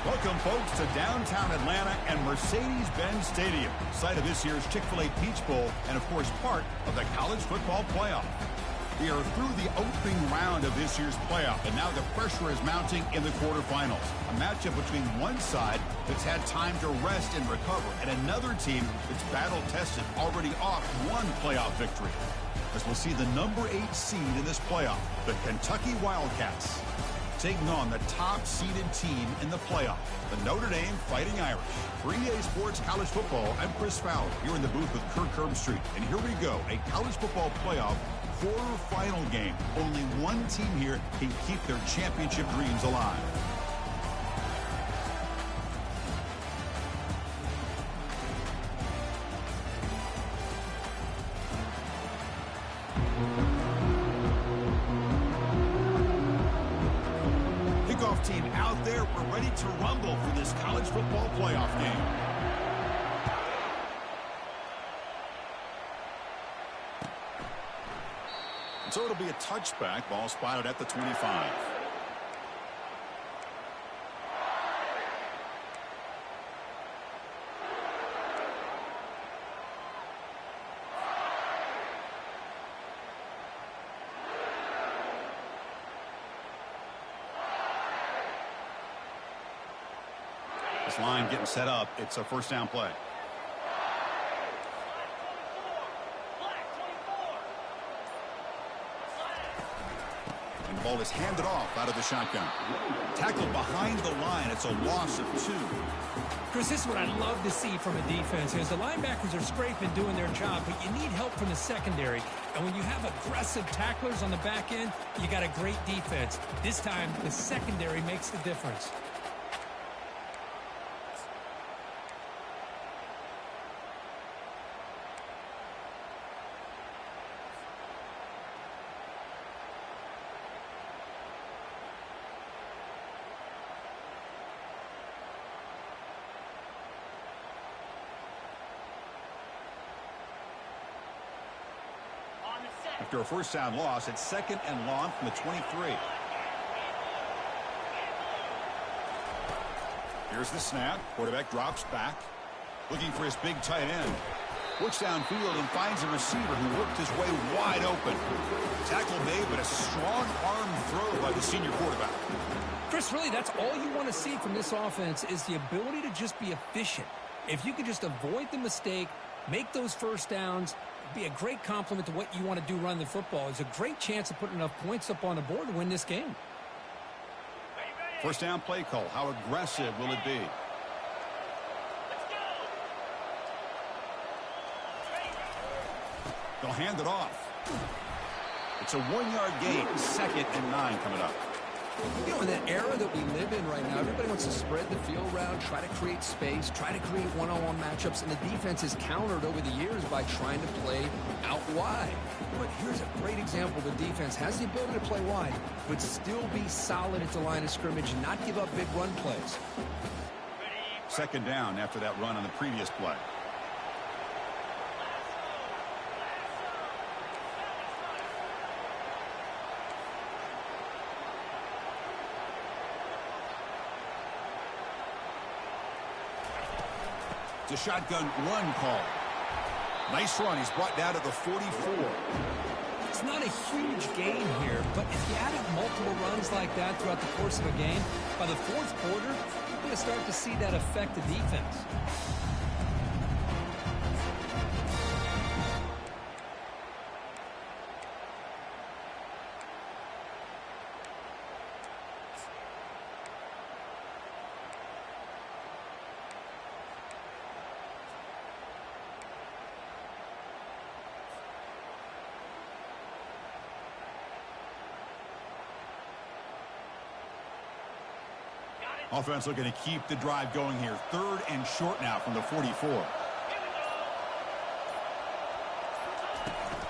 Welcome, folks, to downtown Atlanta and Mercedes-Benz Stadium, site of this year's Chick-fil-A Peach Bowl and, of course, part of the college football playoff. We are through the opening round of this year's playoff, and now the pressure is mounting in the quarterfinals. A matchup between one side that's had time to rest and recover, and another team that's battle-tested, already off one playoff victory. As we'll see the number 8 seed in this playoff, the Kentucky Wildcats, taking on the top-seeded team in the playoff, the Notre Dame Fighting Irish. For EA Sports College Football, I'm Chris Fowler, here in the booth with Kirk Herbstreit. And here we go, a college football playoff quarterfinal game. Only one team here can keep their championship dreams alive. Team out there, we're ready to rumble for this college football playoff game. And so it'll be a touchback, ball spotted at the 25. This line getting set up. It's a first down play. And the ball is handed off out of the shotgun. Tackled behind the line. It's a loss of 2. Chris, this is what I love to see from a defense. As the linebackers are scraping, doing their job, but you need help from the secondary. And when you have aggressive tacklers on the back end, you got a great defense. This time, the secondary makes the difference. After a first down loss, it's second and long from the 23. Here's the snap. Quarterback drops back. Looking for his big tight end. Looks downfield and finds a receiver who worked his way wide open. Tackle made, but a strong arm throw by the senior quarterback. Chris, really, that's all you want to see from this offense is the ability to just be efficient. If you could just avoid the mistake, make those first downs, be a great compliment to what you want to do running the football. It's a great chance of putting enough points up on the board to win this game. First down play call. How aggressive will it be? They'll hand it off. It's a 1-yard gain. Second and 9 coming up. You know, in that era that we live in right now, everybody wants to spread the field around, try to create space, try to create one-on-one matchups, and the defense has countered over the years by trying to play out wide. But here's a great example. The defense has the ability to play wide, but still be solid at the line of scrimmage and not give up big run plays. Second down after that run on the previous play. It's a shotgun run call. Nice run. He's brought down to the 44. It's not a huge gain here, but if you add up multiple runs like that throughout the course of a game, by the fourth quarter, you're going to start to see that affect the defense. Offense looking to keep the drive going here. Third and short now from the 44.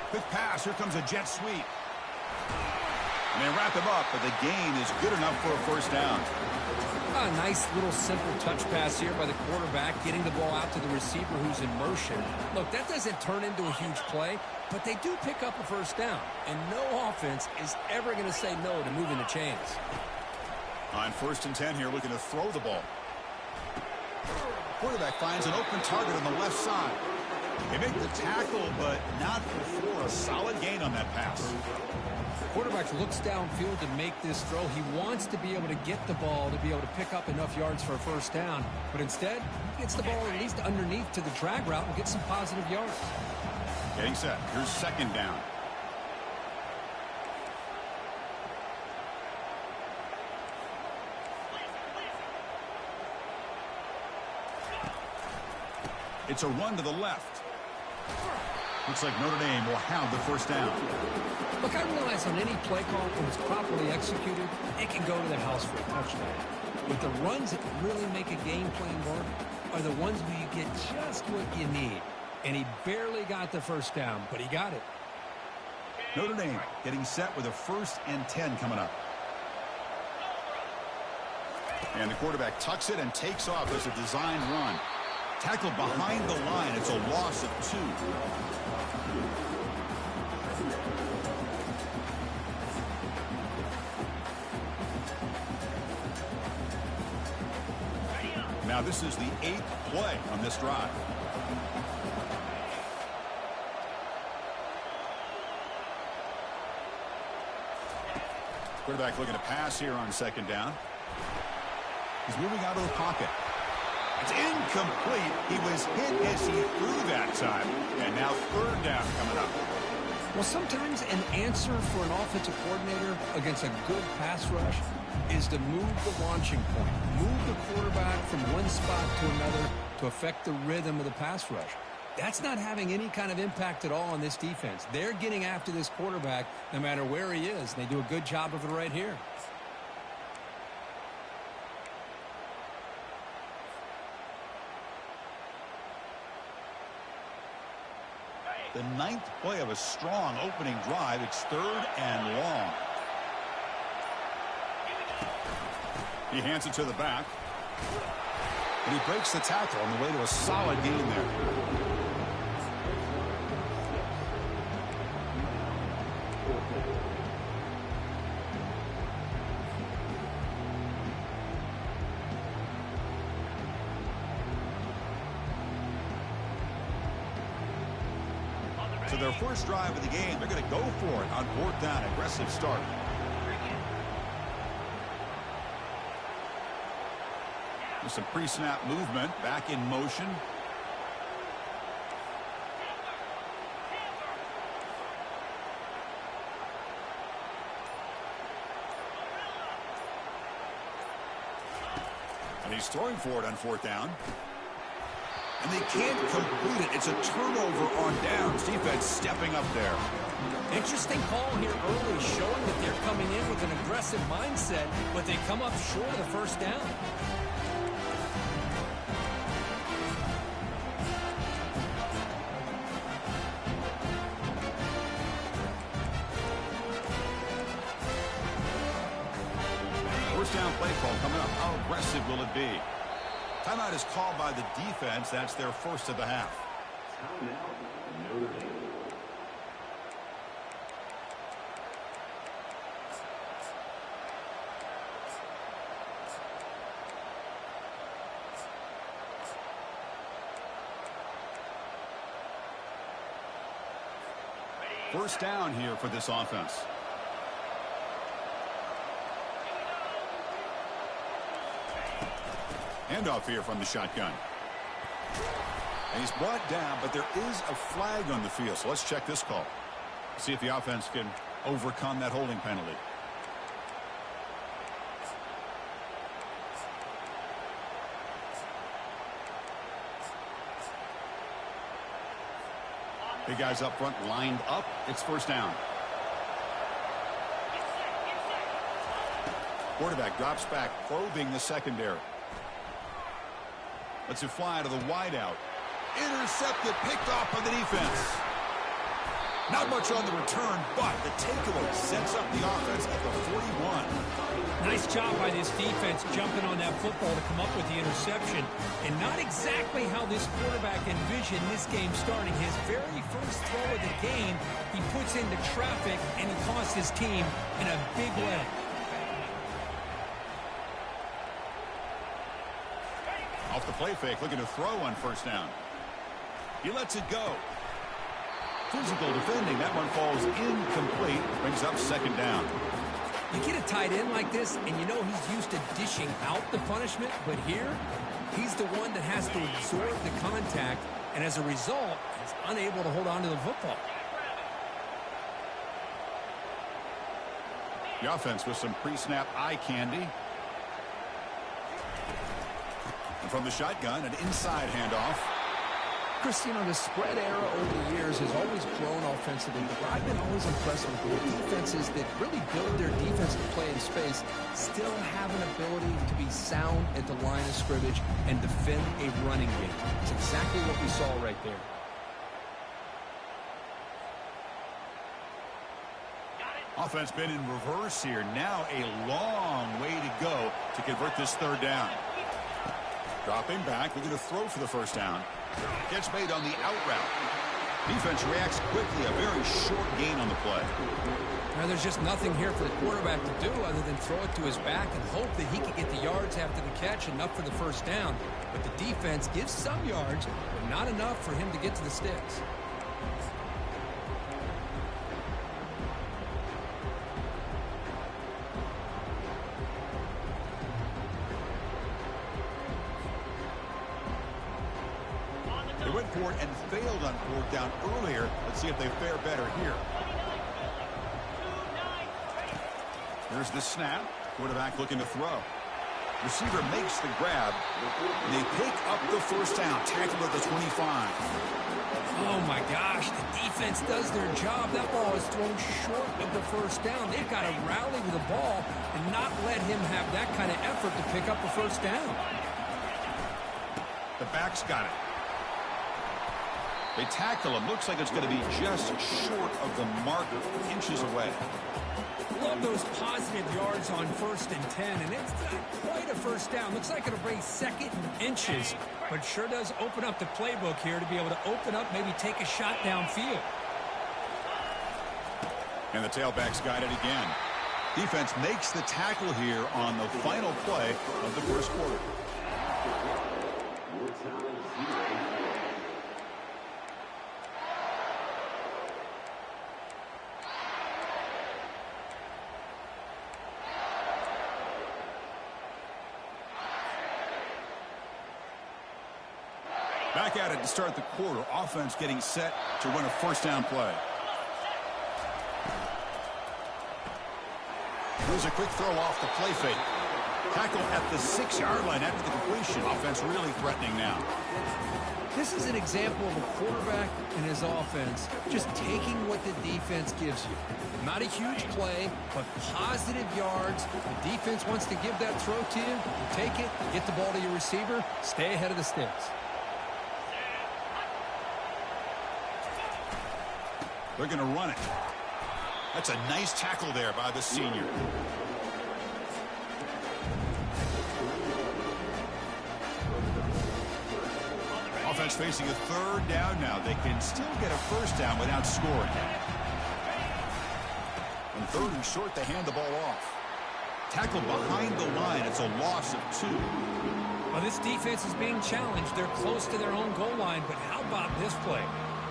Quick pass. Here comes a jet sweep. And they wrap him up, but the gain is good enough for a first down. A nice little simple touch pass here by the quarterback, getting the ball out to the receiver who's in motion. Look, that doesn't turn into a huge play, but they do pick up a first down. And no offense is ever going to say no to moving the chains. On first and 10 here, looking to throw the ball. Quarterback finds an open target on the left side. They make the tackle, but not before a solid gain on that pass. The quarterback looks downfield to make this throw. He wants to be able to get the ball to be able to pick up enough yards for a first down. But instead, he gets the ball at least underneath to the drag route and gets some positive yards. Getting set. Here's second down. It's a run to the left. Looks like Notre Dame will have the first down. Look, I realize on any play call, when it's properly executed, it can go to the house for a touchdown. But the runs that really make a game plan work are the ones where you get just what you need. And he barely got the first down, but he got it. Notre Dame getting set with a 1st and 10 coming up. And the quarterback tucks it and takes off as a design run. Tackled behind the line. It's a loss of 2. Now this is the 8th play on this drive. Quarterback looking to pass here on second down. He's moving out of the pocket. It's incomplete. He was hit as he threw that time. And now third down coming up. Well, sometimes an answer for an offensive coordinator against a good pass rush is to move the launching point. Move the quarterback from one spot to another to affect the rhythm of the pass rush. That's not having any kind of impact at all on this defense. They're getting after this quarterback no matter where he is. And they do a good job of it right here. The 9th play of a strong opening drive. It's 3rd and long. He hands it to the back. And he breaks the tackle on the way to a solid gain there. So their first drive of the game, they're going to go for it on 4th down. Aggressive start. With some pre-snap movement, back in motion. And he's throwing for it on 4th down. And they can't complete it. It's a turnover on downs. Defense stepping up there. Interesting call here early, showing that they're coming in with an aggressive mindset, but they come up short of the first down. First down play call coming up. How aggressive will it be? Timeout is called by the defense. That's their first of the half. First down here for this offense. Handoff here from the shotgun. And he's brought down, but there is a flag on the field. So let's check this call. See if the offense can overcome that holding penalty. Big guys up front lined up. It's first down. Quarterback drops back, probing the secondary. Lets it fly to the wideout. Intercepted, picked off by the defense. Not much on the return, but the takeaway sets up the offense at the 41. Nice job by this defense jumping on that football to come up with the interception. And not exactly how this quarterback envisioned this game starting. His very first throw of the game, he puts into traffic, and he cost his team in a big way. off the play fake, looking to throw on first down. He lets it go. Physical defending. That one falls incomplete. Brings up second down. You get a tight end like this, and you know he's used to dishing out the punishment, but here, he's the one that has to absorb the contact, and as a result, he's unable to hold on to the football. The offense with some pre-snap eye candy. And from the shotgun, an inside handoff. Chris, you know, the spread era over the years has always grown offensively, but I've been always impressed with the defenses that really build their defensive play in space, still have an ability to be sound at the line of scrimmage and defend a running game. It's exactly what we saw right there. Offense been in reverse here. Now a long way to go to convert this third down. Dropping back, looking to throw for the first down. Gets made on the out route. Defense reacts quickly. A very short gain on the play. Now, there's just nothing here for the quarterback to do other than throw it to his back and hope that he can get the yards after the catch, enough for the first down. But the defense gives some yards, but not enough for him to get to the sticks. They went for it and failed on fourth down earlier. Let's see if they fare better here. Here's the snap. Quarterback looking to throw. Receiver makes the grab. They pick up the first down. Tackle at the 25. Oh, my gosh. The defense does their job. That ball is thrown short of the first down. They've got to rally with the ball and not let him have that kind of effort to pick up the first down. The back's got it. They tackle him. Looks like it's going to be just short of the marker, inches away. Love those positive yards on 1st and 10, and it's not quite a first down. Looks like it'll bring second and inches, but sure does open up the playbook here to be able to open up, maybe take a shot downfield. And the tailback's got it again. Defense makes the tackle here on the final play of the first quarter. Back at it to start the quarter. Offense getting set to run a first down play. Here's a quick throw off the play fake. Tackle at the 6-yard line after the completion. Offense really threatening now. This is an example of a quarterback and his offense just taking what the defense gives you. Not a huge play, but positive yards. The defense wants to give that throw to you. You take it, get the ball to your receiver, stay ahead of the sticks. They're going to run it. That's a nice tackle there by the senior. Offense facing a third down now. They can still get a first down without scoring. On 3rd and short, they hand the ball off. Tackle behind the line. It's a loss of 2. Well, this defense is being challenged. They're close to their own goal line, but how about this play?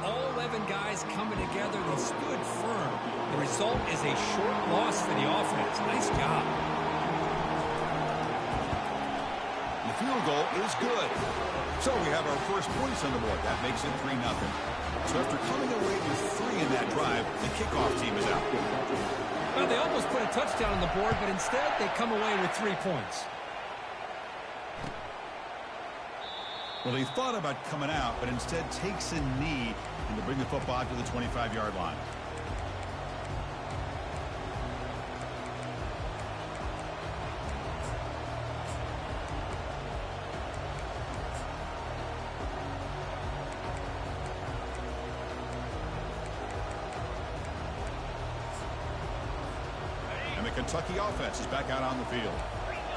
All 11 guys coming together. They stood firm. The result is a short loss for the offense. Nice job. The field goal is good. So we have our first points on the board. That makes it 3-0. So after coming away with 3 in that drive, the kickoff team is out. Well, they almost put a touchdown on the board, but instead they come away with 3 points. Well, he thought about coming out, but instead takes a knee and to bring the football to the 25-yard line. And the Kentucky offense is back out on the field.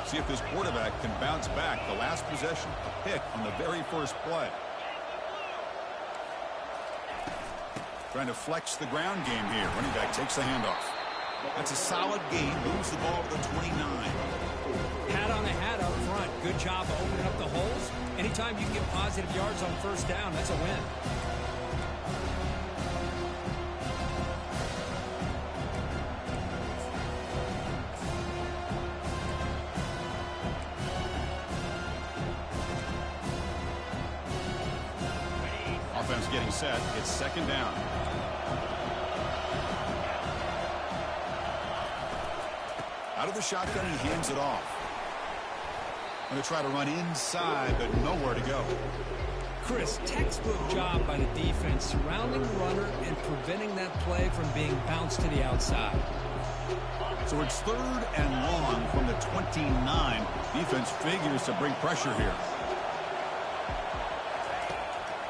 See if this quarterback can bounce back. The last possession, a pick on the very first play. Trying to flex the ground game here. Running back takes the handoff. That's a solid gain. Moves the ball to the 29. Hat on a hat up front. Good job of opening up the holes. Anytime you can get positive yards on first down, that's a win. Offense getting set. It's second down. Out of the shotgun, he hands it off. Going to try to run inside, but nowhere to go. Chris, textbook job by the defense surrounding the runner and preventing that play from being bounced to the outside. So it's third and long from the 29. Defense figures to bring pressure here.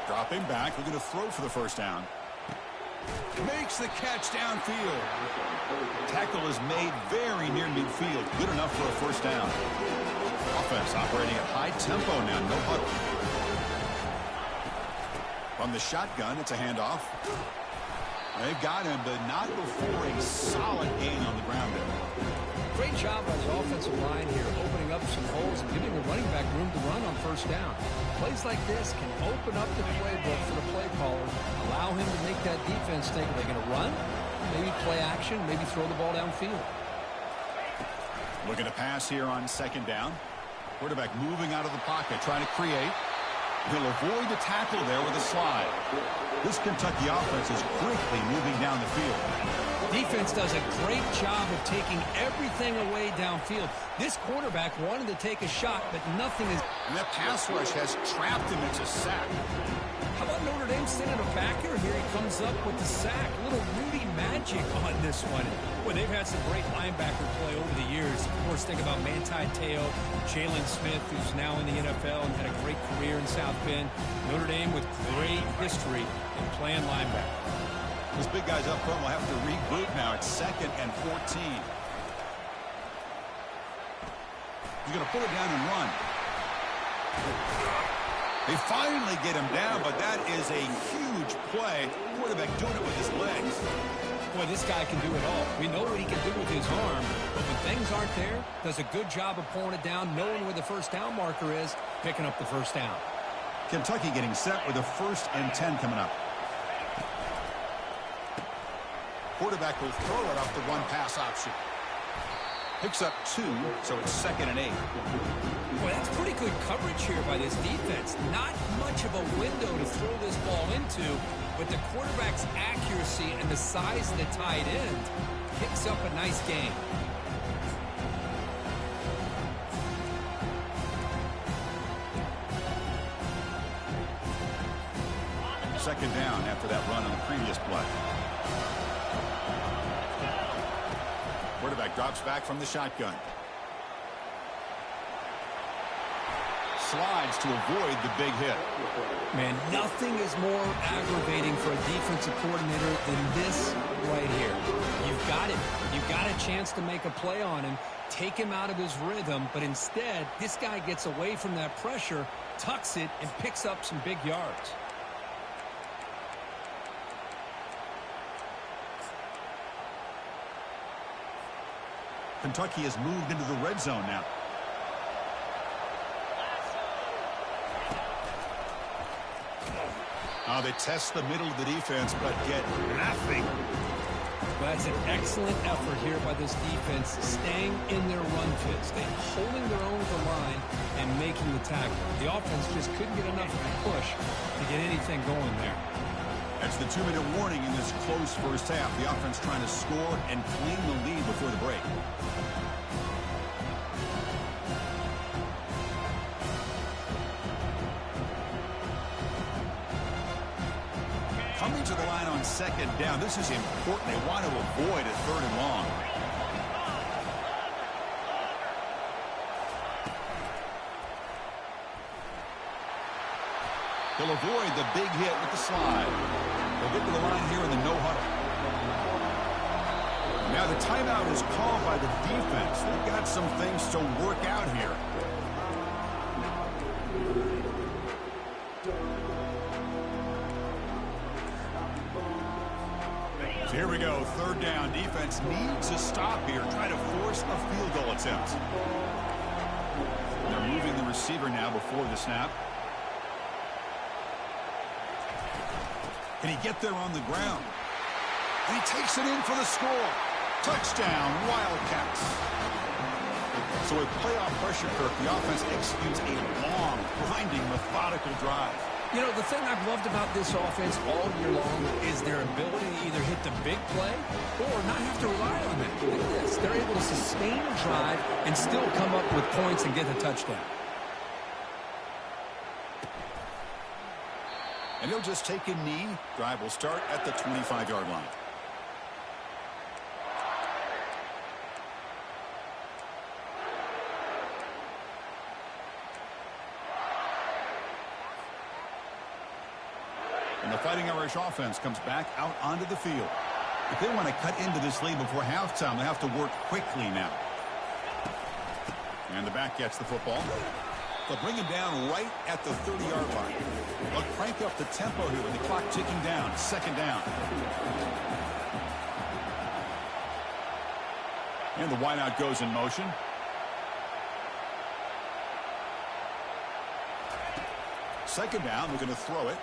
Dropping back, we're going to throw for the first down. Makes the catch downfield. Tackle is made very near midfield. Good enough for a first down. Offense operating at high tempo now. No huddle. From the shotgun, it's a handoff. They've got him, but not before a solid gain on the ground there. Great job by the offensive line here, opening up some holes and giving the running back room to run on first down. Plays like this can open up the playbook for the play caller, allow him to make that defense think, are they going to run? Maybe play action, maybe throw the ball downfield. Looking to pass here on second down. Quarterback moving out of the pocket, trying to create. He'll avoid the tackle there with a slide. This Kentucky offense is quickly moving down the field. Defense does a great job of taking everything away downfield. This quarterback wanted to take a shot, but nothing is... And that pass rush has trapped him. It's a sack. How about Notre Dame sending him back here? Here he comes up with the sack. A little Rudy magic on this one. Boy, they've had some great linebacker play over the years. Of course, think about Manti Te'o, Jalen Smith, who's now in the NFL and had a great career in South Bend. Notre Dame with great history in playing linebacker. Those big guys up front will have to reboot now. It's second and 14. He's going to pull it down and run. They finally get him down, but that is a huge play. Quarterback doing it with his legs. Boy, this guy can do it all. We know what he can do with his arm, but when things aren't there, does a good job of pulling it down, knowing where the first down marker is, picking up the first down. Kentucky getting set with a 1st and 10 coming up. Quarterback will throw it off the one-pass option. Picks up 2, so it's 2nd and 8. Boy, that's pretty good coverage here by this defense. Not much of a window to throw this ball into, but the quarterback's accuracy and the size of the tight end picks up a nice gain. Second down after that run on the previous play. Quarterback drops back from the shotgun. Slides to avoid the big hit. Man, nothing is more aggravating for a defensive coordinator than this right here. You've got it. You've got a chance to make a play on him, take him out of his rhythm, but instead, this guy gets away from that pressure, tucks it, and picks up some big yards. Kentucky has moved into the red zone now. They test the middle of the defense, but get nothing. Well, that's an excellent effort here by this defense, staying in their run fit, staying holding their own with the line and making the tackle. The offense just couldn't get enough of a push to get anything going there. That's the 2-minute warning in this close first half. The offense trying to score and claim the lead before the break. Coming to the line on second down. This is important. They want to avoid a 3rd and long. He'll avoid the big hit with the slide. They'll get to the line here in the no huddle. Now the timeout is called by the defense. They've got some things to work out here. So here we go, third down. Defense needs a stop here, try to force a field goal attempt. They're moving the receiver now before the snap. Can he get there on the ground? And he takes it in for the score. Touchdown, Wildcats. So with playoff pressure, Kirk, the offense executes a long, grinding, methodical drive. You know, the thing I've loved about this offense all year long is their ability to either hit the big play or not have to rely on that. Look at this. They're able to sustain a drive and still come up with points and get the touchdown. And he'll just take a knee. Drive will start at the 25-yard line. And the Fighting Irish offense comes back out onto the field. If they want to cut into this lead before halftime, they have to work quickly now. And the back gets the football. They'll bring him down right at the 30-yard line. They'll crank up the tempo here with the clock ticking down. Second down. And the wideout goes in motion. Second down, they're going to throw it.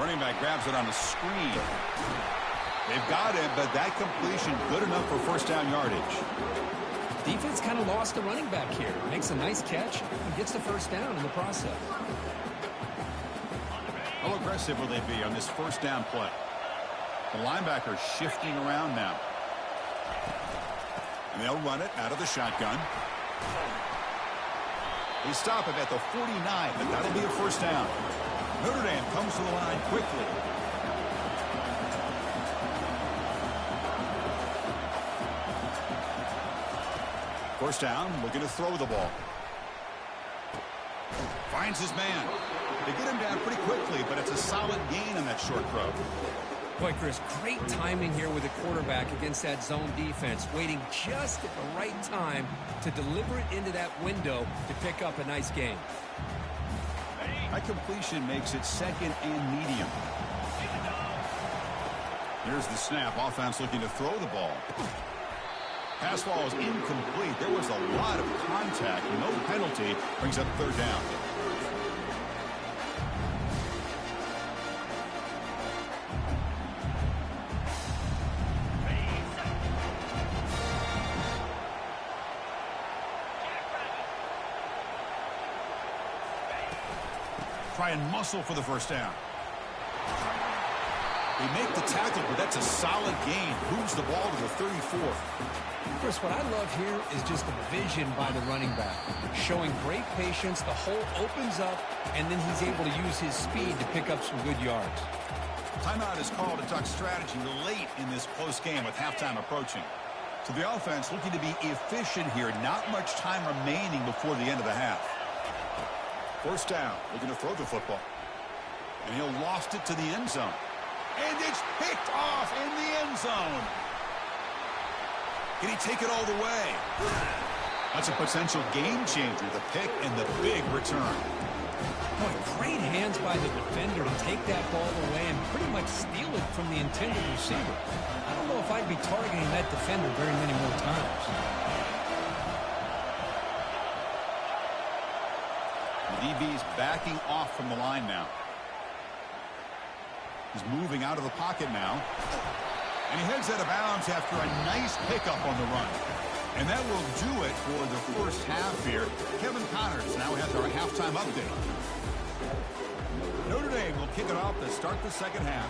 Running back grabs it on the screen. They've got it, but that completion good enough for first down yardage. Defense kind of lost the running back here. Makes a nice catch and gets the first down in the process. How aggressive will they be on this first down play? The linebacker shifting around now. And they'll run it out of the shotgun. They stop it at the 49, but that'll be a first down. Notre Dame comes to the line quickly. First down, looking to throw the ball. Finds his man. They get him down pretty quickly, but it's a solid gain on that short throw. Boy, Chris, great timing here with the quarterback against that zone defense, waiting just at the right time to deliver it into that window to pick up a nice gain. That completion makes it second and medium. Here's the snap. Offense looking to throw the ball. Pass ball is incomplete. There was a lot of contact. No penalty. Brings up third down. Try and muscle for the first down. They make the tackle, but that's a solid gain. Moves the ball to the 34th. Chris, what I love here is just the vision by the running back. Showing great patience, the hole opens up, and then he's able to use his speed to pick up some good yards. Timeout is called to talk strategy late in this close game with halftime approaching. So the offense looking to be efficient here. Not much time remaining before the end of the half. First down, looking to throw the football. And he'll lost it to the end zone. And it's picked off in the end zone. Can he take it all the way? That's a potential game changer, the pick and the big return. Boy, great hands by the defender to take that ball away and pretty much steal it from the intended receiver. I don't know if I'd be targeting that defender very many more times. DB's backing off from the line now. He's moving out of the pocket now. And he heads out of bounds after a nice pickup on the run. And that will do it for the first half here. Kevin Connors now has our halftime update. Notre Dame will kick it off to start the second half.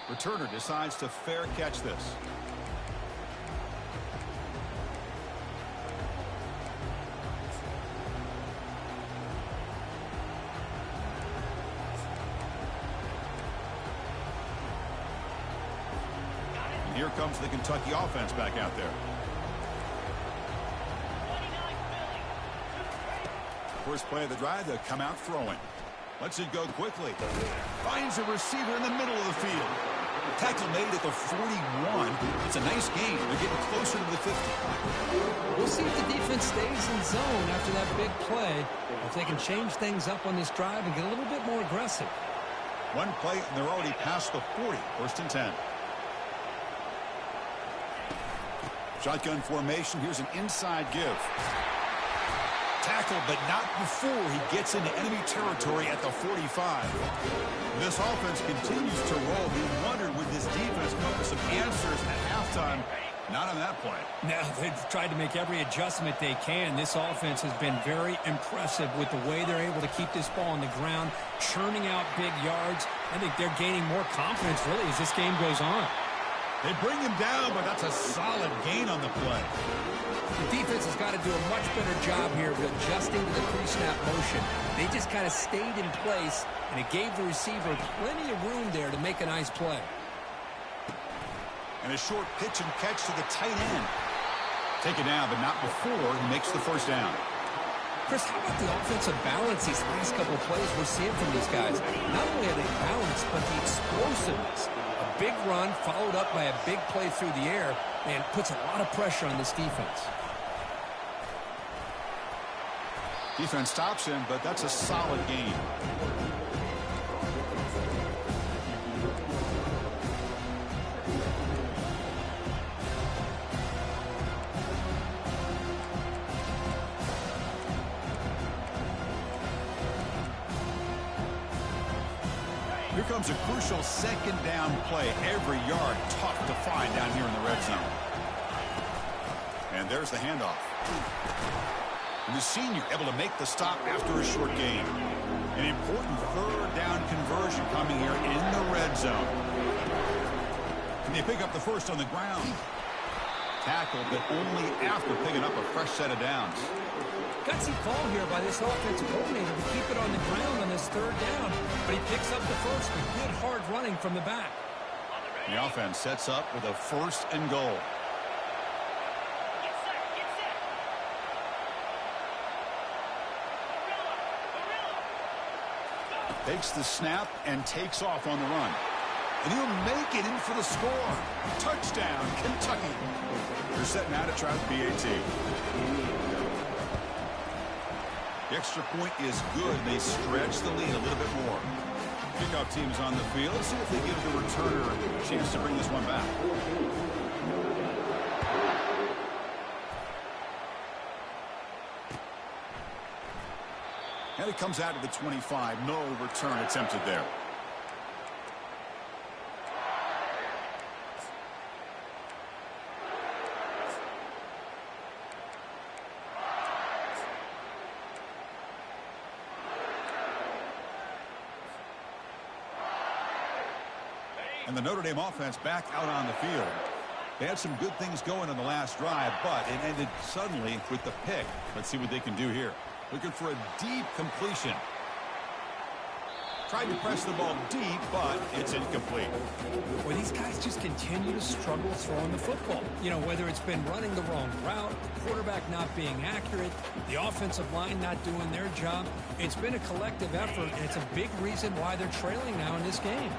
Returner decides to fair catch this. And here comes the Kentucky offense back out there. First play of the drive, they'll come out throwing. Lets it go quickly. Finds a receiver in the middle of the field. Tackle made at the 41. It's a nice gain. They're getting closer to the 50. We'll see if the defense stays in zone after that big play, or if they can change things up on this drive and get a little bit more aggressive. One play, and they're already past the 40. First and 10. Shotgun formation. Here's an inside give. Tackle, but not before he gets into enemy territory at the 45. This offense continues to roll. We wondered, would this defense come up with some answers at halftime? Not on that play. Now, they've tried to make every adjustment they can. This offense has been very impressive with the way they're able to keep this ball on the ground, churning out big yards. I think they're gaining more confidence, really, as this game goes on. They bring him down, but that's a solid gain on the play. The defense has got to do a much better job here of adjusting to the pre-snap motion. They just kind of stayed in place, and it gave the receiver plenty of room there to make a nice play. And a short pitch and catch to the tight end. Taken down, but not before he makes the first down. Chris, how about the offensive balance these last couple of plays we're seeing from these guys? Not only are they balanced, but the explosiveness. A big run followed up by a big play through the air, and puts a lot of pressure on this defense. Defense stops him, but that's a solid gain. Here comes a crucial second down play. Every yard tough to find down here in the red zone. And there's the handoff. And the senior able to make the stop after a short gain. An important third down conversion coming here in the red zone. And they pick up the first on the ground. Tackled, but only after picking up a fresh set of downs. Gutsy call here by this offensive coordinator to keep it on the ground on this third down. But he picks up the first with good hard running from the back. The offense sets up with a first and goal. Takes the snap and takes off on the run. And he'll make it in for the score. Touchdown, Kentucky. They're setting out to try the PAT. The extra point is good. They stretch the lead a little bit more. Kickoff team's on the field. Let's see if they give the returner a chance to bring this one back. And it comes out to the 25. No return attempted there. And the Notre Dame offense back out on the field. They had some good things going on the last drive, but it ended suddenly with the pick. Let's see what they can do here. Looking for a deep completion. Tried to press the ball deep, but it's incomplete. Well, these guys just continue to struggle throwing the football. You know, whether it's been running the wrong route, the quarterback not being accurate, the offensive line not doing their job. It's been a collective effort, and it's a big reason why they're trailing now in this game.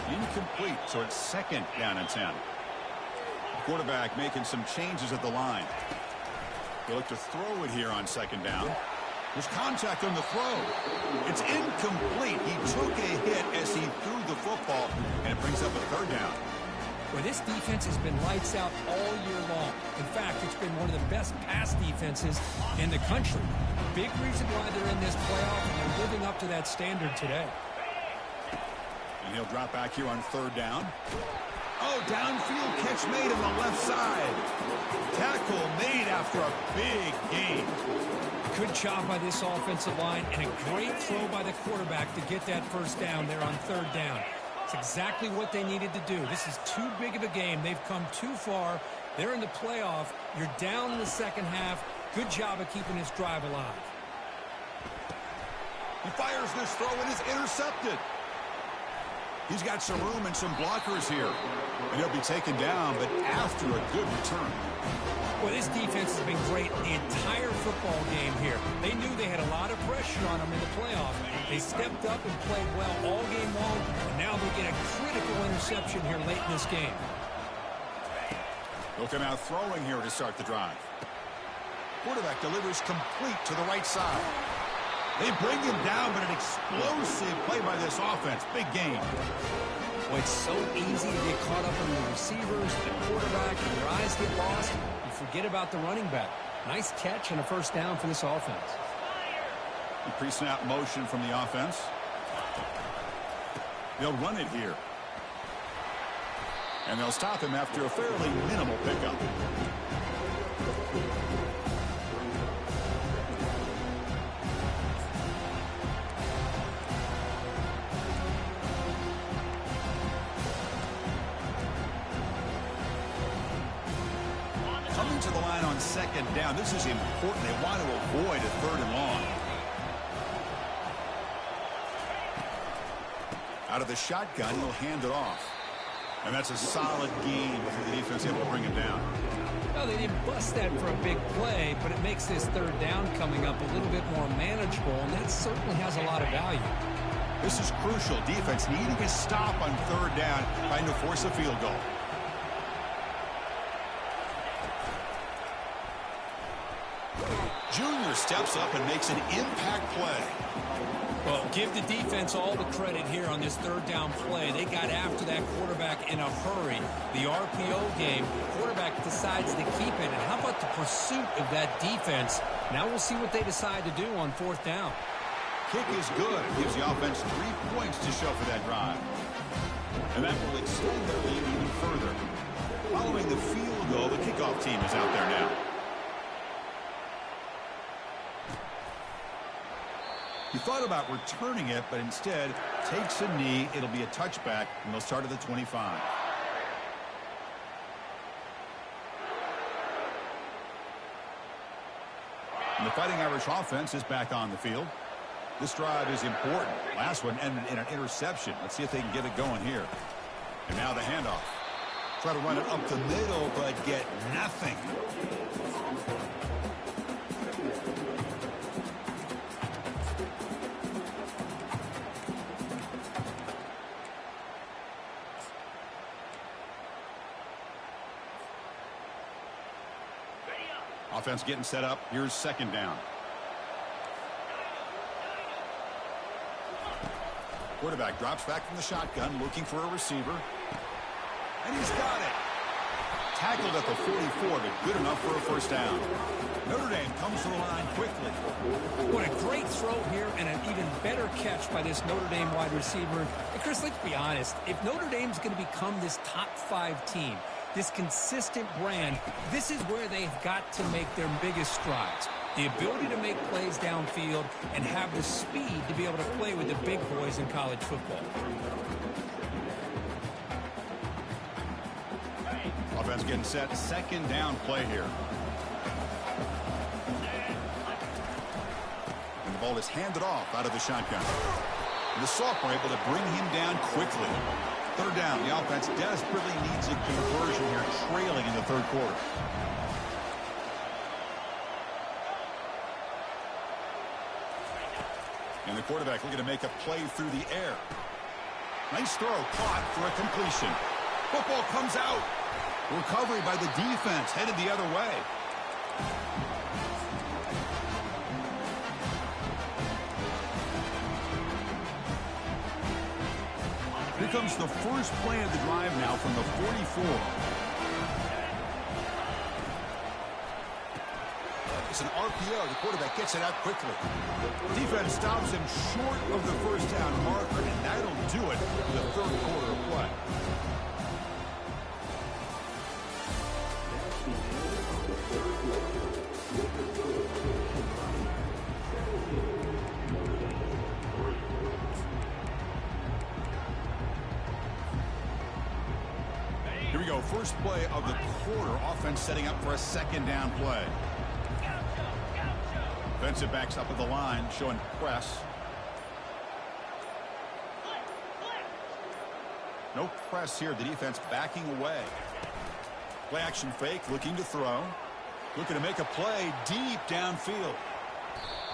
Incomplete, so it's second down and 10. The quarterback making some changes at the line. They look to throw it here on second down. There's contact on the throw. It's incomplete. He took a hit as he threw the football, and it brings up a third down. Well, this defense has been lights out all year long. In fact, it's been one of the best pass defenses in the country. Big reason why they're in this playoff, and they're living up to that standard today. And he'll drop back here on third down. Oh, downfield catch made on the left side. Tackle made after a big gain. Good job by this offensive line, and a great throw by the quarterback to get that first down there on third down. It's exactly what they needed to do. This is too big of a game. They've come too far. They're in the playoff. You're down in the second half. Good job of keeping this drive alive. He fires this throw and is intercepted. He's got some room and some blockers here. And he'll be taken down, but after a good return. Well, this defense has been great the entire football game here. They knew they had a lot of pressure on them in the playoffs. They stepped up and played well all game long, and now they get a critical interception here late in this game. He'll come out throwing here to start the drive. Quarterback delivers complete to the right side. They bring him down, but an explosive play by this offense. Big game. Well, it's so easy to get caught up in the receivers, the quarterback, and your eyes get lost. You forget about the running back. Nice catch and a first down for this offense. The pre-snap motion from the offense. They'll run it here. And they'll stop him after a fairly minimal pickup. Coming to the line on second down. This is important. They want to avoid a third and long. Out of the shotgun, he'll hand it off. And that's a solid gain before the defense able to bring him down. Well, they didn't bust that for a big play, but it makes this third down coming up a little bit more manageable, and that certainly has a lot of value. This is crucial. Defense needing a stop on third down, trying to force a field goal. Junior steps up and makes an impact play. Well, give the defense all the credit here on this third down play. They got after that quarterback in a hurry. The RPO game, quarterback decides to keep it. And how about the pursuit of that defense? Now we'll see what they decide to do on fourth down. Kick is good. It gives the offense 3 points to show for that drive. And that will extend their lead even further. Following the field goal, the kickoff team is out there now. He thought about returning it, but instead takes a knee. It'll be a touchback, and they'll start at the 25. And the Fighting Irish offense is back on the field. This drive is important. Last one ended in an interception. Let's see if they can get it going here. And now the handoff. Try to run it up the middle, but get nothing. Offense getting set up. Here's second down. Quarterback drops back from the shotgun, looking for a receiver. And he's got it. Tackled at the 44, but good enough for a first down. Notre Dame comes to the line quickly. What a great throw here and an even better catch by this Notre Dame wide receiver. And Chris, let's be honest. If Notre Dame's going to become this top 5 team, this consistent brand, this is where they've got to make their biggest strides. The ability to make plays downfield and have the speed to be able to play with the big boys in college football. Offense getting set. Second down play here. And the ball is handed off out of the shotgun. And the Sophomore able to bring him down quickly. Third down. The offense desperately needs a conversion here, trailing in the third quarter. And the quarterback looking to make a play through the air. Nice throw, caught for a completion. Football comes out. Recovery by the defense, headed the other way. Here comes the first play of the drive now from the 44. It's an RPO. The quarterback gets it out quickly. Defense stops him short of the first down marker, and that'll do it for the third quarter of play. Here we go. First play of the quarter. Offense setting up for a second down play. Defensive backs up at the line, showing press. No press here. The defense backing away. Play action fake, looking to throw. Looking to make a play deep downfield.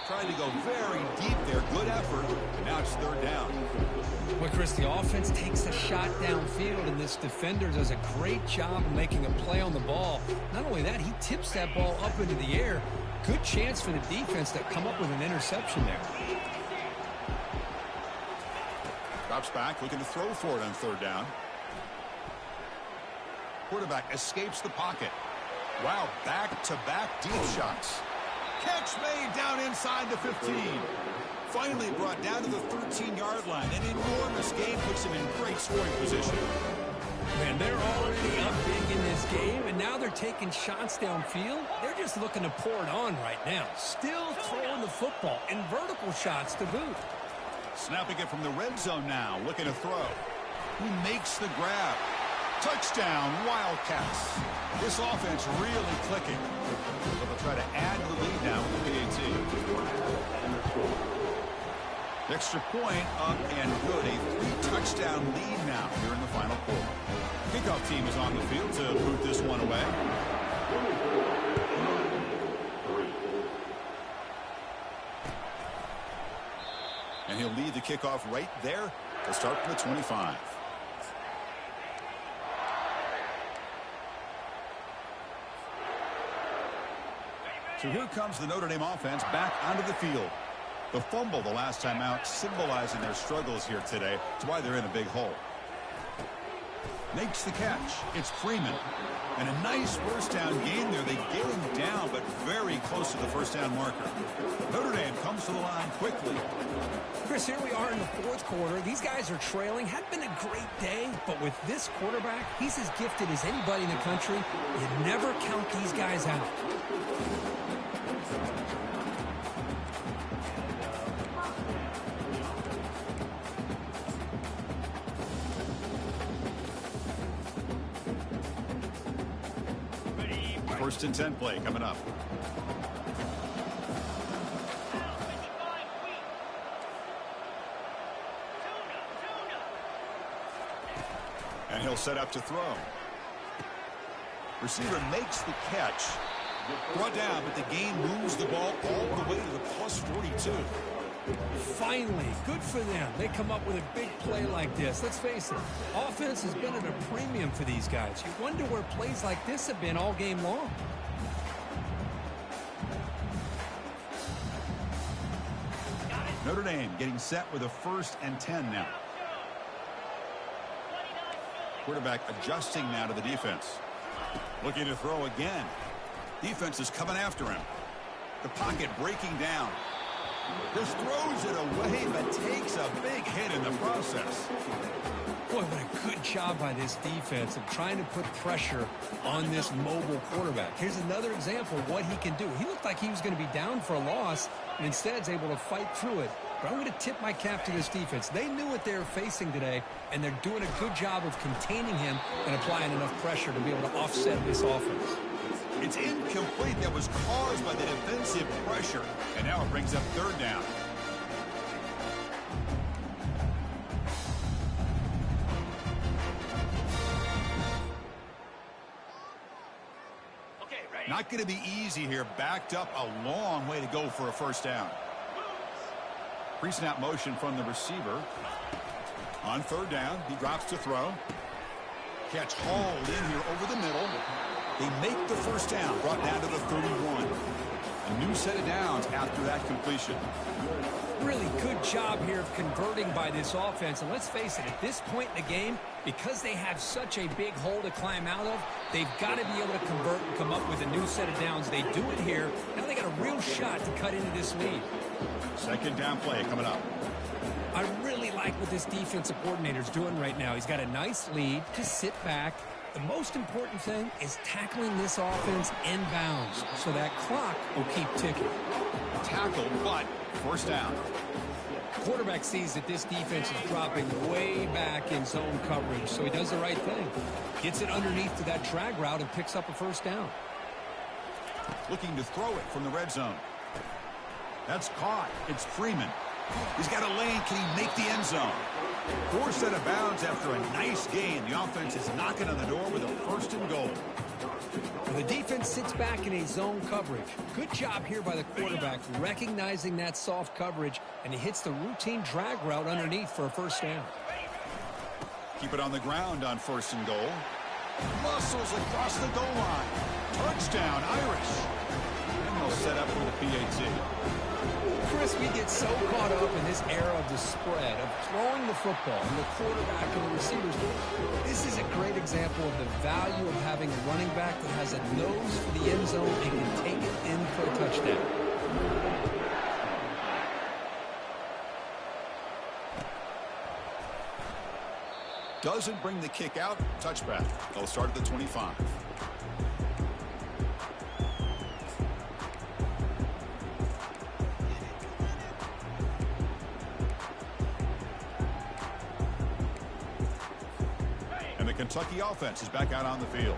Trying to go very deep there. Good effort. And now it's third down. Well, Chris, the offense takes a shot downfield, and this defender does a great job of making a play on the ball. Not only that, he tips that ball up into the air. Good chance for the defense to come up with an interception there. Drops back, looking to throw for it on third down. Quarterback escapes the pocket. Wow, back-to-back deep shots. Catch made down inside the 15. Finally brought down to the 13-yard line. An enormous gain puts him in great scoring position. Man, they're already up big in this game, and now they're taking shots downfield. They're just looking to pour it on right now. Still throwing the football, and vertical shots to boot. Snapping it from the red zone now, looking to throw. He makes the grab. Touchdown, Wildcats. This offense really clicking. So they'll try to add to the lead now with the PAT. Extra point up and good. A 3-touchdown lead now here in the final quarter. Kickoff team is on the field to boot this one away. And he'll lead the kickoff right there to start from the 25. So here comes the Notre Dame offense back onto the field. The fumble the last time out symbolizing their struggles here today. That's why they're in a big hole. Makes the catch. It's Freeman. And a nice first down gain there. They get him down, but very close to the first down marker. Notre Dame comes to the line quickly. Chris, here we are in the fourth quarter. These guys are trailing. Had been a great day, but with this quarterback, he's as gifted as anybody in the country. You never count these guys out. First and 10 play coming up. And he'll set up to throw. Receiver makes the catch. Brought down, but the game moves the ball all the way to the plus 42. Finally, good for them. They come up with a big play like this. Let's face it, offense has been at a premium for these guys. You wonder where plays like this have been all game long. Notre Dame getting set with a first and 10 now. Quarterback adjusting now to the defense. Looking to throw again. Defense is coming after him. The pocket breaking down. Just throws it away, but takes a big hit in the process. Boy, what a good job by this defense of trying to put pressure on this mobile quarterback. Here's another example of what he can do. He looked like he was going to be down for a loss, and instead is able to fight through it. But I'm going to tip my cap to this defense. They knew what they were facing today, and they're doing a good job of containing him and applying enough pressure to be able to offset this offense. It's incomplete. That was caused by the defensive pressure. And now it brings up third down. Okay, ready? Not going to be easy here. Backed up a long way to go for a first down. Pre-snap motion from the receiver. On third down, he drops to throw. Catch hauled in here over the middle. They make the first down, brought down to the 31. A new set of downs after that completion. Really good job here of converting by this offense. And let's face it, at this point in the game, because they have such a big hole to climb out of, they've got to be able to convert and come up with a new set of downs. They do it here. Now they got a real shot to cut into this lead. Second down play coming up. I really like what this defensive coordinator's doing right now. He's got a nice lead. Just sit back. The most important thing is tackling this offense inbounds so that clock will keep ticking. Tackled, but first down. Quarterback sees that this defense is dropping way back in zone coverage, so he does the right thing. Gets it underneath to that drag route and picks up a first down. Looking to throw it from the red zone. That's caught. It's Freeman. He's got a lane. Can he make the end zone? Forced out of bounds after a nice gain. The offense is knocking on the door with a 1st and goal. The defense sits back in a zone coverage. Good job here by the quarterback, recognizing that soft coverage, and he hits the routine drag route underneath for a 1st down. Keep it on the ground on 1st and goal. Muscles across the goal line. Touchdown, Irish. And they'll set up for the PAT. Chris, we get so caught up in this era of the spread, of throwing the football, and the quarterback and the receivers. This is a great example of the value of having a running back that has a nose for the end zone and can take it in for a touchdown. Doesn't bring the kick out. Touchback. They'll start at the 25. And the Kentucky offense is back out on the field.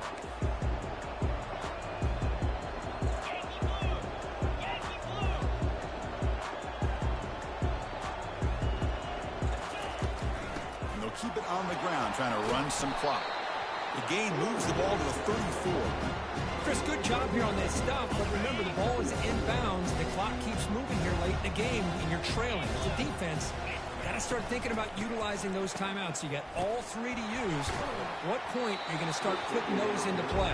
Keep it on the ground, trying to run some clock. The gain moves the ball to the 34. Chris, good job here on that stop, but remember, the ball is inbounds. The clock keeps moving here late in the game, and you're trailing. As a defense, you got to start thinking about utilizing those timeouts. You got all 3 to use. What point are you going to start putting those into play?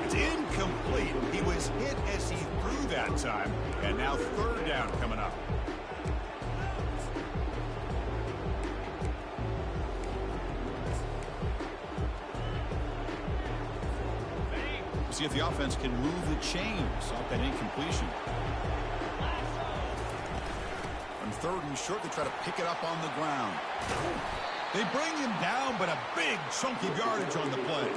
It's incomplete. He was hit as he threw that time, and now 3rd down coming up. See if the offense can move the chains off that incompletion. On 3rd and short, they try to pick it up on the ground. They bring him down, but a big chunk of yardage on the play.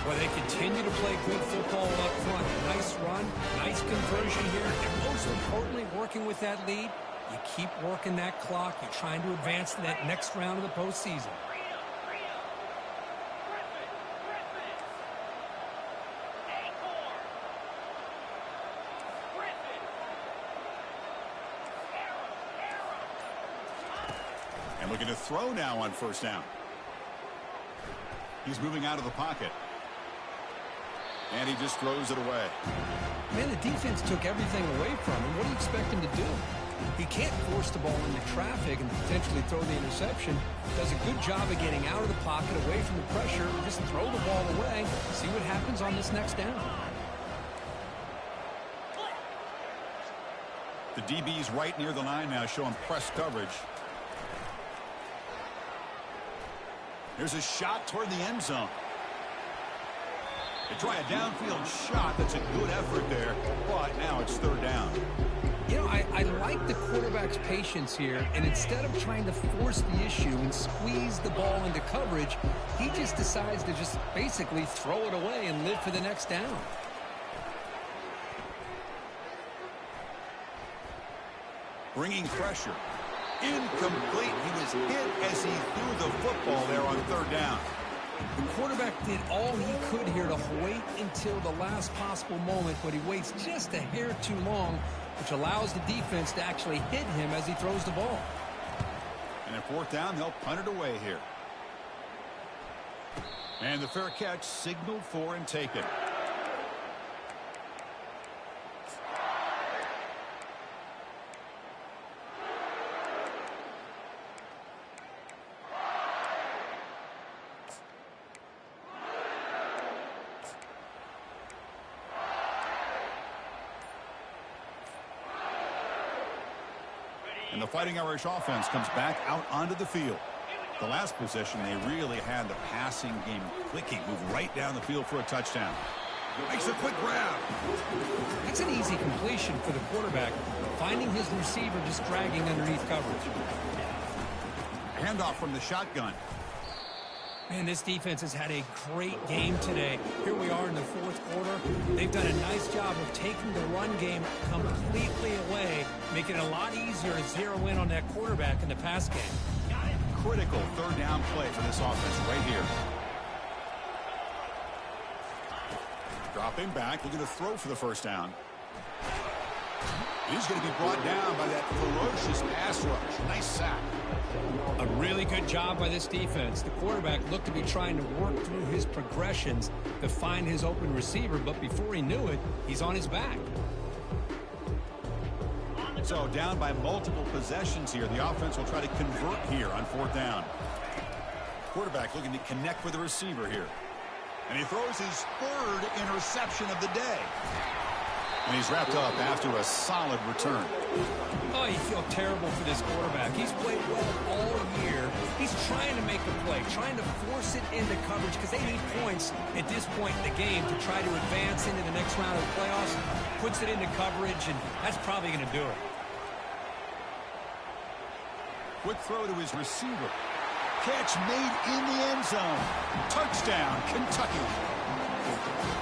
Well, they continue to play good football up front. Nice run, nice conversion here, and most importantly, working with that lead, you keep working that clock. You're trying to advance to that next round of the postseason. Looking to throw now on 1st down. He's moving out of the pocket. And he just throws it away. Man, the defense took everything away from him. What do you expect him to do? He can't force the ball into traffic and potentially throw the interception. Does a good job of getting out of the pocket, away from the pressure, and just throw the ball away. See what happens on this next down. The DB's right near the line now, showing press coverage. There's a shot toward the end zone. They try a downfield shot. That's a good effort there, but now it's 3rd down. You know, I like the quarterback's patience here, and instead of trying to force the issue and squeeze the ball into coverage, he just decides to just basically throw it away and live for the next down. Bringing pressure. Incomplete. He was hit as he threw the football there on 3rd down. The quarterback did all he could here to wait until the last possible moment, but he waits just a hair too long, which allows the defense to actually hit him as he throws the ball. And at 4th down, they'll punt it away here. And the fair catch signaled for and taken. And the Fighting Irish offense comes back out onto the field. The last possession, they really had the passing game clicking, move right down the field for a touchdown. Makes a quick grab. That's an easy completion for the quarterback, finding his receiver just dragging underneath coverage. Handoff from the shotgun. Man, this defense has had a great game today. Here we are in the 4th quarter. They've done a nice job of taking the run game completely away, making it a lot easier to zero in on that quarterback in the pass game. Critical 3rd down play for this offense right here. Dropping back, looking to throw for the 1st down. He's going to be brought down by that ferocious pass rush. Nice sack. A really good job by this defense. The quarterback looked to be trying to work through his progressions to find his open receiver, but before he knew it, he's on his back. So down by multiple possessions here. The offense will try to convert here on 4th down. Quarterback looking to connect with the receiver here. And he throws his 3rd interception of the day. And he's wrapped up after a solid return. Oh, you feel terrible for this quarterback. He's played well all year. He's trying to make a play, trying to force it into coverage because they need points at this point in the game to try to advance into the next round of the playoffs. Puts it into coverage, and that's probably going to do it. Quick throw to his receiver. Catch made in the end zone. Touchdown, Kentucky.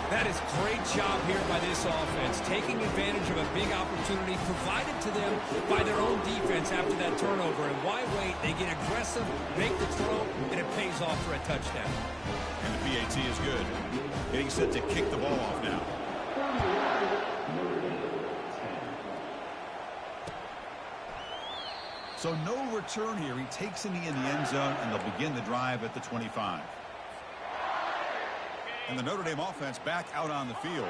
That is great job here by this offense, taking advantage of a big opportunity provided to them by their own defense after that turnover. And why wait? They get aggressive, make the throw, and it pays off for a touchdown. And the PAT is good. Getting set to kick the ball off now. So no return here. He takes it in the end zone, and they'll begin the drive at the 25. And the Notre Dame offense back out on the field.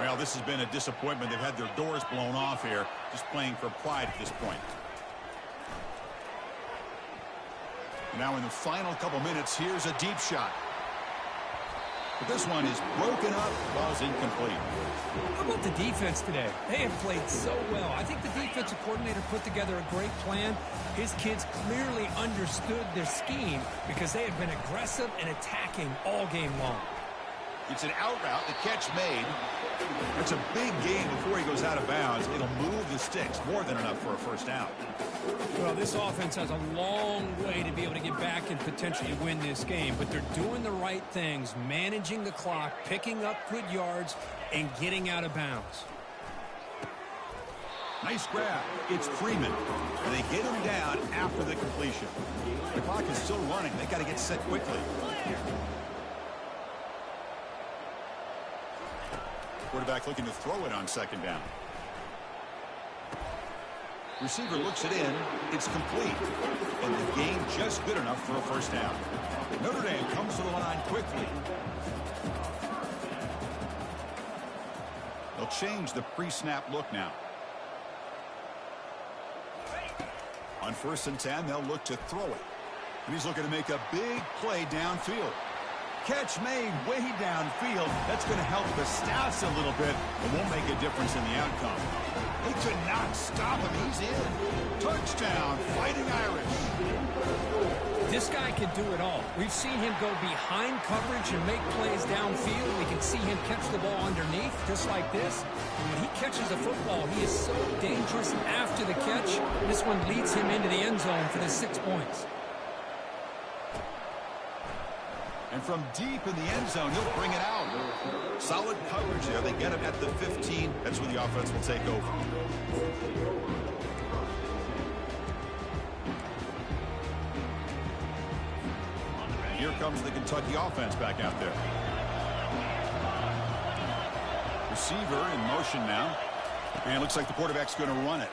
Well, this has been a disappointment. They've had their doors blown off here, just playing for pride at this point. Now in the final couple minutes, here's a deep shot. But this one is broken up. Ball's incomplete. How about the defense today? They have played so well. I think the defensive coordinator put together a great plan. His kids clearly understood their scheme because they have been aggressive and attacking all game long. It's an out route. The catch made. It's a big gain before he goes out of bounds. It'll move the sticks. More than enough for a first down. Well, this offense has a long way to be able to get back and potentially win this game, but they're doing the right things, managing the clock, picking up good yards, and getting out of bounds. Nice grab. It's Freeman. And they get him down after the completion. The clock is still running. They got to get set quickly. Quarterback looking to throw it on 2nd down. Receiver looks it in. It's complete. And the gain just good enough for a first down. Notre Dame comes to the line quickly. They'll change the pre-snap look now. On 1st and 10, they'll look to throw it. And he's looking to make a big play downfield. Catch made way downfield. That's going to help the stats a little bit, but won't make a difference in the outcome. They could not stop him. He's in. Touchdown, Fighting Irish. This guy can do it all. We've seen him go behind coverage and make plays downfield. We can see him catch the ball underneath, just like this. When he catches a football, he is so dangerous after the catch. This one leads him into the end zone for the 6 points. And from deep in the end zone, he'll bring it out. Solid coverage there. They get him at the 15. That's where the offense will take over. Here comes the Kentucky offense back out there. Receiver in motion now. And it looks like the quarterback's going to run it.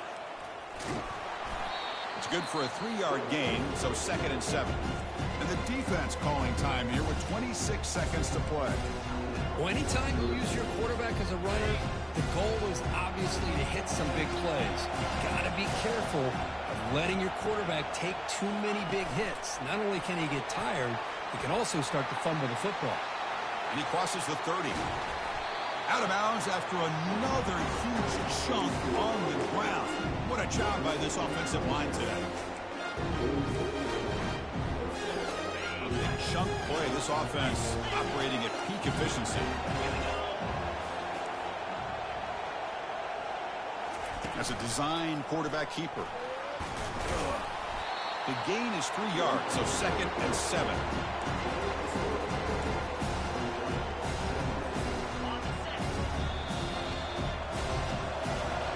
It's good for a 3-yard gain, so 2nd and 7. And the defense calling time here with 26 seconds to play. Well, anytime you use your quarterback as a runner, the goal is obviously to hit some big plays. You got to be careful of letting your quarterback take too many big hits. Not only can he get tired, he can also start to fumble the football. And he crosses the 30. Out of bounds after another huge chunk on the ground. What a job by this offensive line today. A big chunk play. This offense operating at peak efficiency. As a design quarterback keeper. The gain is 3 yards, so 2nd and 7.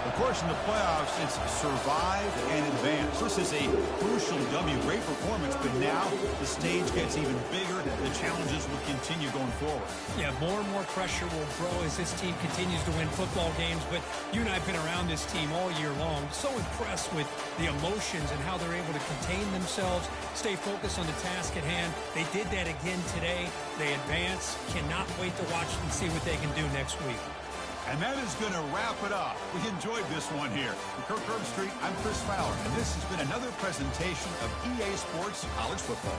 Of course, in the playoffs, it's survive and advance. This is a crucial W. Great performance, but now the stage gets even bigger. The challenges will continue going forward. Yeah, more and more pressure will grow as this team continues to win football games. But you and I have been around this team all year long. So impressed with the emotions and how they're able to contain themselves, stay focused on the task at hand. They did that again today. They advance. Cannot wait to watch and see what they can do next week. And that is going to wrap it up. We enjoyed this one here. From Kirk Herbstreit, I'm Chris Fowler, and this has been another presentation of EA Sports College Football.